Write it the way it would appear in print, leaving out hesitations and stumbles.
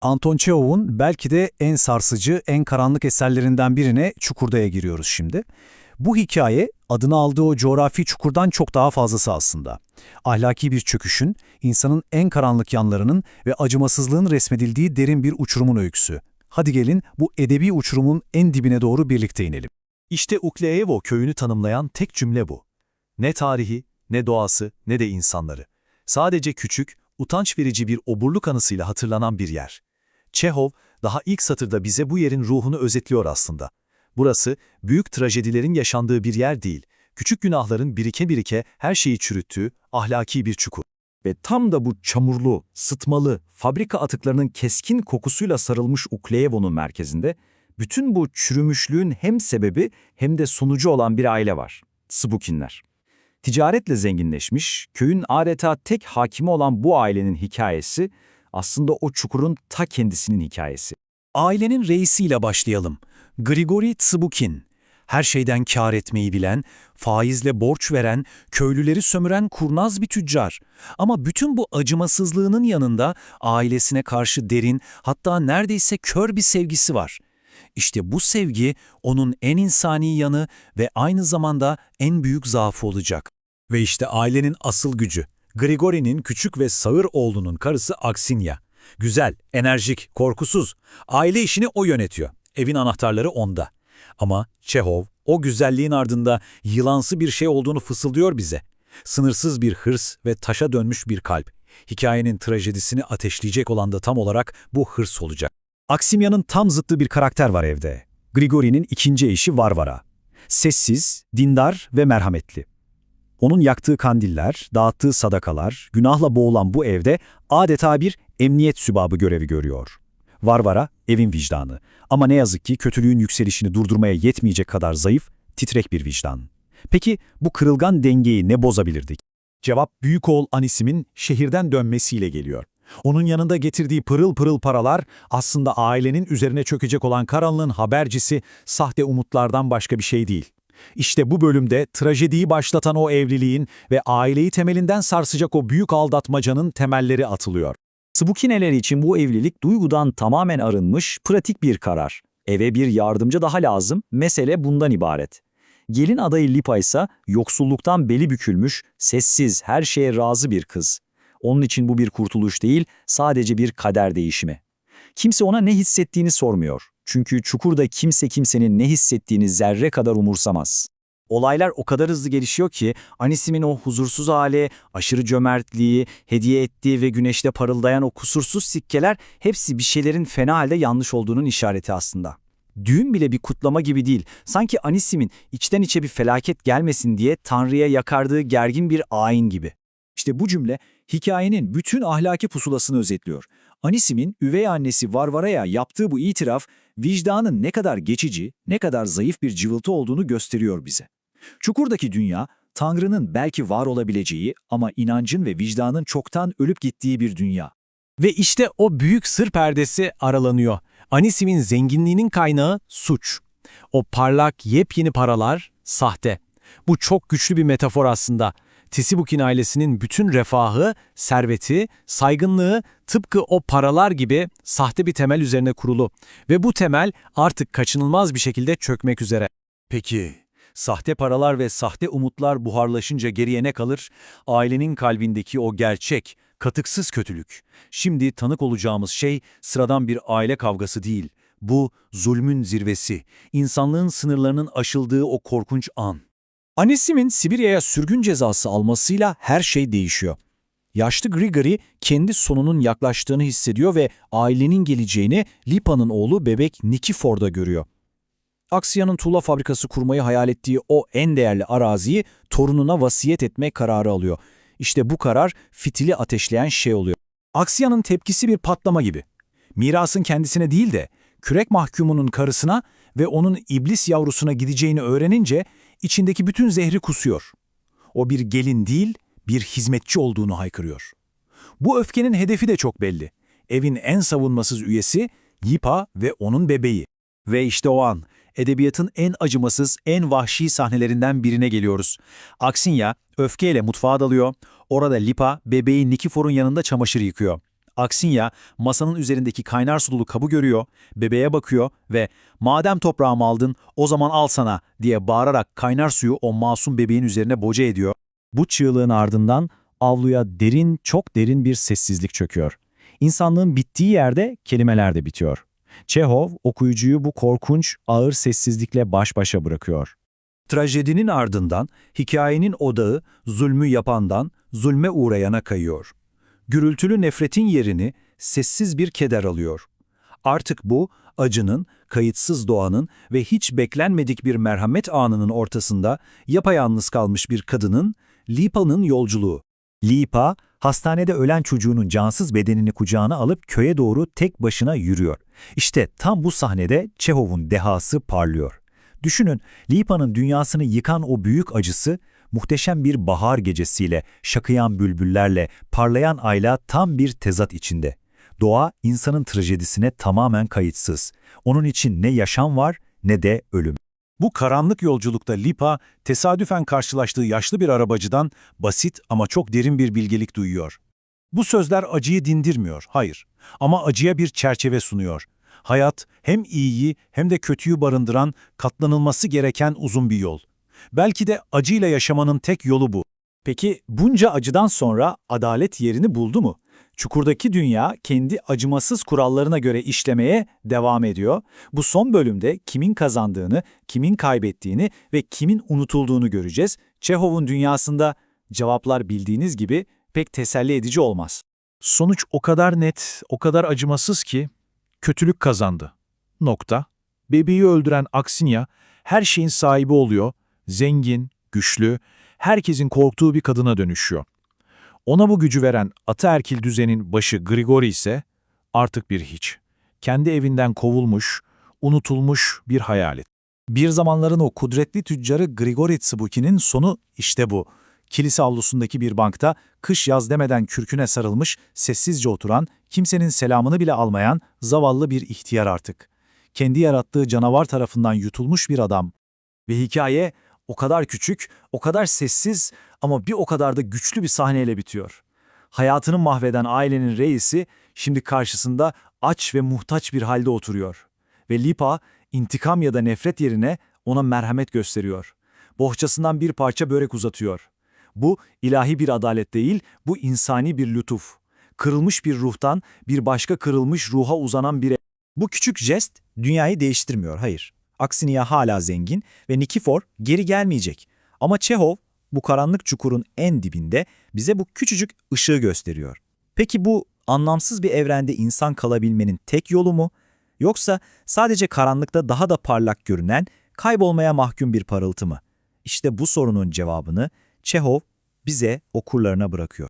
Anton Çehov'un belki de en sarsıcı, en karanlık eserlerinden birine Çukurda'ya giriyoruz şimdi. Bu hikaye adını aldığı o coğrafi çukurdan çok daha fazlası aslında. Ahlaki bir çöküşün, insanın en karanlık yanlarının ve acımasızlığın resmedildiği derin bir uçurumun öyküsü. Hadi gelin bu edebi uçurumun en dibine doğru birlikte inelim. İşte Ukleevo köyünü tanımlayan tek cümle bu. Ne tarihi, ne doğası, ne de insanları. Sadece küçük, utanç verici bir oburluk anısıyla hatırlanan bir yer. Çehov, daha ilk satırda bize bu yerin ruhunu özetliyor aslında. Burası, büyük trajedilerin yaşandığı bir yer değil, küçük günahların birike birike her şeyi çürüttüğü ahlaki bir çukur. Ve tam da bu çamurlu, sıtmalı, fabrika atıklarının keskin kokusuyla sarılmış Ukleevo'nun merkezinde, bütün bu çürümüşlüğün hem sebebi hem de sonucu olan bir aile var. Sıbukinler. Ticaretle zenginleşmiş, köyün adeta tek hakimi olan bu ailenin hikayesi, aslında o çukurun ta kendisinin hikayesi. Ailenin reisiyle başlayalım. Grigori Tsıbukin. Her şeyden kâr etmeyi bilen, faizle borç veren, köylüleri sömüren kurnaz bir tüccar. Ama bütün bu acımasızlığının yanında ailesine karşı derin, hatta neredeyse kör bir sevgisi var. İşte bu sevgi onun en insani yanı ve aynı zamanda en büyük zaafı olacak. Ve işte ailenin asıl gücü. Grigori'nin küçük ve sağır oğlunun karısı Aksinya. Güzel, enerjik, korkusuz. Aile işini o yönetiyor. Evin anahtarları onda. Ama Çehov o güzelliğin ardında yılansı bir şey olduğunu fısıldıyor bize. Sınırsız bir hırs ve taşa dönmüş bir kalp. Hikayenin trajedisini ateşleyecek olan da tam olarak bu hırs olacak. Aksimya'nın tam zıttı bir karakter var evde. Grigori'nin ikinci eşi Varvara. Sessiz, dindar ve merhametli. Onun yaktığı kandiller, dağıttığı sadakalar, günahla boğulan bu evde adeta bir emniyet sübabı görevi görüyor. Varvara, evin vicdanı. Ama ne yazık ki kötülüğün yükselişini durdurmaya yetmeyecek kadar zayıf, titrek bir vicdan. Peki bu kırılgan dengeyi ne bozabilirdik? Cevap büyük oğul Anisim'in şehirden dönmesiyle geliyor. Onun yanında getirdiği pırıl pırıl paralar aslında ailenin üzerine çökecek olan karanlığın habercisi, sahte umutlardan başka bir şey değil. İşte bu bölümde trajediyi başlatan o evliliğin ve aileyi temelinden sarsacak o büyük aldatmacanın temelleri atılıyor. Sıbukineler için bu evlilik duygudan tamamen arınmış, pratik bir karar. Eve bir yardımcı daha lazım, mesele bundan ibaret. Gelin adayı Lipa ise yoksulluktan beli bükülmüş, sessiz, her şeye razı bir kız. Onun için bu bir kurtuluş değil, sadece bir kader değişimi. Kimse ona ne hissettiğini sormuyor. Çünkü çukurda kimse kimsenin ne hissettiğini zerre kadar umursamaz. Olaylar o kadar hızlı gelişiyor ki Anisim'in o huzursuz hali, aşırı cömertliği, hediye ettiği ve güneşte parıldayan o kusursuz sikkeler hepsi bir şeylerin fena halde yanlış olduğunun işareti aslında. Düğün bile bir kutlama gibi değil, sanki Anisim'in içten içe bir felaket gelmesin diye Tanrı'ya yakardığı gergin bir ayin gibi. İşte bu cümle hikayenin bütün ahlaki pusulasını özetliyor. Anisim'in üvey annesi Varvara'ya yaptığı bu itiraf, vicdanın ne kadar geçici, ne kadar zayıf bir cıvıltı olduğunu gösteriyor bize. Çukurdaki dünya, Tanrı'nın belki var olabileceği ama inancın ve vicdanın çoktan ölüp gittiği bir dünya. Ve işte o büyük sır perdesi aralanıyor. Anisim'in zenginliğinin kaynağı suç. O parlak, yepyeni paralar, sahte. Bu çok güçlü bir metafor aslında. Tsıbukin ailesinin bütün refahı, serveti, saygınlığı tıpkı o paralar gibi sahte bir temel üzerine kurulu. Ve bu temel artık kaçınılmaz bir şekilde çökmek üzere. Peki, sahte paralar ve sahte umutlar buharlaşınca geriye ne kalır? Ailenin kalbindeki o gerçek, katıksız kötülük. Şimdi tanık olacağımız şey sıradan bir aile kavgası değil. Bu zulmün zirvesi, insanlığın sınırlarının aşıldığı o korkunç an. Anisim'in Sibirya'ya sürgün cezası almasıyla her şey değişiyor. Yaşlı Grigori kendi sonunun yaklaştığını hissediyor ve ailenin geleceğini Lipa'nın oğlu bebek Nikifor'da görüyor. Aksiya'nın tuğla fabrikası kurmayı hayal ettiği o en değerli araziyi torununa vasiyet etme kararı alıyor. İşte bu karar fitili ateşleyen şey oluyor. Aksiya'nın tepkisi bir patlama gibi. Mirasın kendisine değil de kürek mahkumunun karısına ve onun iblis yavrusuna gideceğini öğrenince içindeki bütün zehri kusuyor. O bir gelin değil, bir hizmetçi olduğunu haykırıyor. Bu öfkenin hedefi de çok belli. Evin en savunmasız üyesi Yipa ve onun bebeği. Ve işte o an edebiyatın en acımasız, en vahşi sahnelerinden birine geliyoruz. Aksinya öfkeyle mutfağa dalıyor. Orada Lipa bebeği Nikifor'un yanında çamaşır yıkıyor. Aksinya masanın üzerindeki kaynar su dolu kabı görüyor, bebeğe bakıyor ve "Madem toprağımı aldın, o zaman al sana." diye bağırarak kaynar suyu o masum bebeğin üzerine boca ediyor. Bu çığlığın ardından avluya derin, çok derin bir sessizlik çöküyor. İnsanlığın bittiği yerde kelimeler de bitiyor. Çehov okuyucuyu bu korkunç, ağır sessizlikle baş başa bırakıyor. Trajedinin ardından hikayenin odağı zulmü yapandan zulme uğrayana kayıyor. Gürültülü nefretin yerini sessiz bir keder alıyor. Artık bu, acının, kayıtsız doğanın ve hiç beklenmedik bir merhamet anının ortasında yapayalnız kalmış bir kadının, Lipa'nın yolculuğu. Lipa, hastanede ölen çocuğunun cansız bedenini kucağına alıp köye doğru tek başına yürüyor. İşte tam bu sahnede Çehov'un dehası parlıyor. Düşünün, Lipa'nın dünyasını yıkan o büyük acısı, muhteşem bir bahar gecesiyle, şakıyan bülbüllerle, parlayan ayla tam bir tezat içinde. Doğa, insanın trajedisine tamamen kayıtsız. Onun için ne yaşam var ne de ölüm. Bu karanlık yolculukta Lipa, tesadüfen karşılaştığı yaşlı bir arabacıdan basit ama çok derin bir bilgelik duyuyor. Bu sözler acıyı dindirmiyor, hayır. Ama acıya bir çerçeve sunuyor. Hayat hem iyiyi hem de kötüyü barındıran, katlanılması gereken uzun bir yol. Belki de acıyla yaşamanın tek yolu bu. Peki bunca acıdan sonra adalet yerini buldu mu? Çukurdaki dünya kendi acımasız kurallarına göre işlemeye devam ediyor. Bu son bölümde kimin kazandığını, kimin kaybettiğini ve kimin unutulduğunu göreceğiz. Çehov'un dünyasında cevaplar bildiğiniz gibi pek teselli edici olmaz. Sonuç o kadar net, o kadar acımasız ki kötülük kazandı. Nokta. Bebeği öldüren Aksinya her şeyin sahibi oluyor, zengin, güçlü, herkesin korktuğu bir kadına dönüşüyor. Ona bu gücü veren ataerkil düzenin başı Grigori ise artık bir hiç. Kendi evinden kovulmuş, unutulmuş bir hayalet. Bir zamanların o kudretli tüccarı Grigori Tsubukinin sonu işte bu. Kilise avlusundaki bir bankta kış yaz demeden kürküne sarılmış, sessizce oturan, kimsenin selamını bile almayan zavallı bir ihtiyar artık. Kendi yarattığı canavar tarafından yutulmuş bir adam. Ve hikaye o kadar küçük, o kadar sessiz ama bir o kadar da güçlü bir sahneyle bitiyor. Hayatını mahveden ailenin reisi şimdi karşısında aç ve muhtaç bir halde oturuyor. Ve Lipa intikam ya da nefret yerine ona merhamet gösteriyor. Bohçasından bir parça börek uzatıyor. Bu ilahi bir adalet değil, bu insani bir lütuf. Kırılmış bir ruhtan bir başka kırılmış ruha uzanan bir... Bu küçük jest dünyayı değiştirmiyor, hayır. Aksine hala zengin ve Nikifor geri gelmeyecek. Ama Çehov bu karanlık çukurun en dibinde bize bu küçücük ışığı gösteriyor. Peki bu anlamsız bir evrende insan kalabilmenin tek yolu mu? Yoksa sadece karanlıkta daha da parlak görünen, kaybolmaya mahkum bir parıltı mı? İşte bu sorunun cevabını Çehov bize, okurlarına bırakıyor.